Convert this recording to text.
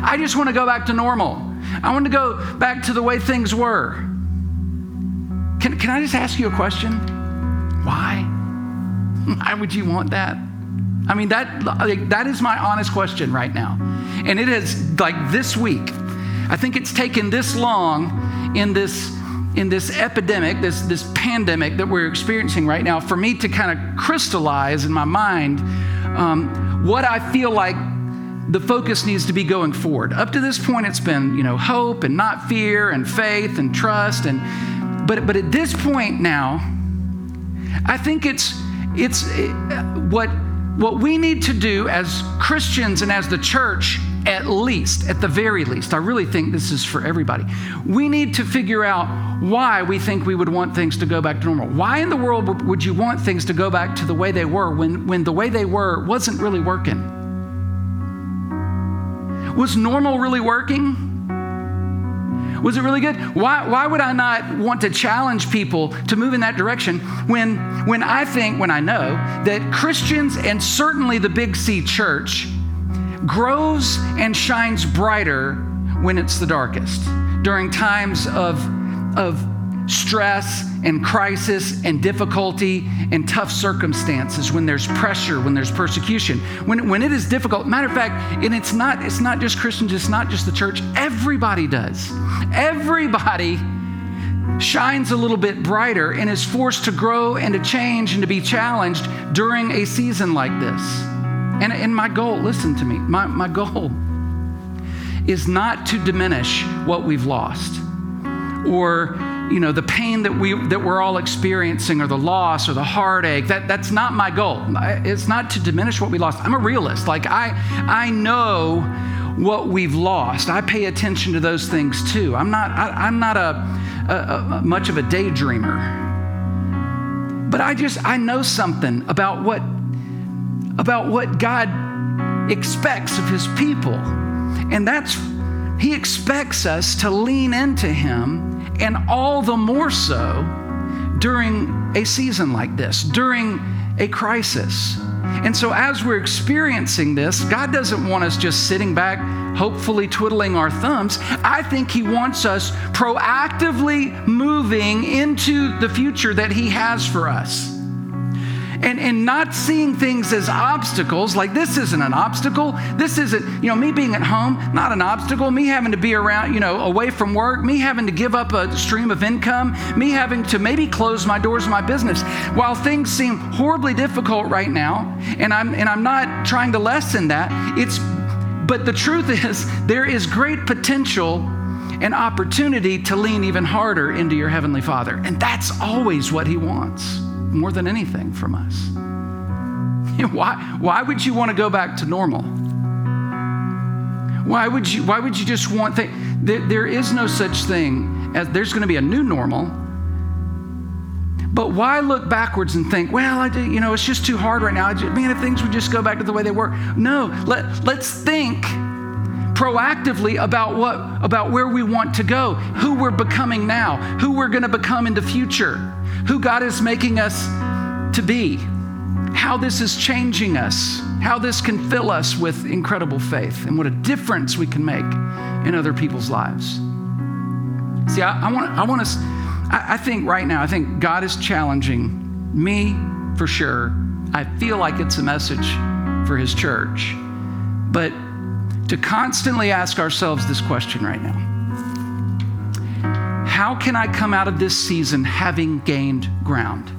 I just want to go back to normal. I want to go back to the way things were. Can I just ask you a question? Why? Why would you want that? I mean, that is my honest question right now. And it is like this week. I think it's taken this long in this epidemic, this pandemic that we're experiencing right now, for me to kind of crystallize in my mind what I feel like the focus needs to be going forward. Up to this point, it's been, hope and not fear and faith and trust. But at this point now, I think it's what we need to do as Christians and as the church, at the very least, I really think this is for everybody. We need to figure out why we think we would want things to go back to normal. Why in the world would you want things to go back to the way they were when the way they were wasn't really working? Was normal really working? Was it really good? Why would I not want to challenge people to move in that direction when I know that Christians, and certainly the Big C church, grows and shines brighter when it's the darkest, during times of stress and crisis and difficulty and tough circumstances, when there's pressure, when there's persecution, when it is difficult. Matter of fact, and it's not just Christians, it's not just the church, everybody does. Everybody shines a little bit brighter and is forced to grow and to change and to be challenged during a season like this. And my goal, listen to me, my goal is not to diminish what we've lost, or the pain that we're all experiencing, or the loss or the heartache. That's not my goal. It's not to diminish what we lost. I'm a realist. Like I know what we've lost. I pay attention to those things too. I'm not a much of a daydreamer. But I know something about what God expects of his people. And he expects us to lean into him, and all the more so during a season like this, during a crisis. And so as we're experiencing this, God doesn't want us just sitting back, hopefully twiddling our thumbs. I think he wants us proactively moving into the future that he has for us. And not seeing things as obstacles. Like, this isn't an obstacle. This isn't, me being at home, not an obstacle. Me having to be around, away from work. Me having to give up a stream of income. Me having to maybe close my doors of my business. While things seem horribly difficult right now, and I'm not trying to lessen that, but the truth is, there is great potential and opportunity to lean even harder into your Heavenly Father. And that's always what he wants, more than anything from us. Why would you want to go back to normal? Why would you just want there is no such thing as there's going to be a new normal. But why look backwards and think, well, it's just too hard right now. Man, if things would just go back to the way they were. No, let's think proactively about where we want to go, who we're becoming now, who we're going to become in the future, who God is making us to be, how this is changing us, how this can fill us with incredible faith, and what a difference we can make in other people's lives. See, I think right now, I think God is challenging me for sure. I feel like it's a message for his church, but to constantly ask ourselves this question right now: how can I come out of this season having gained ground?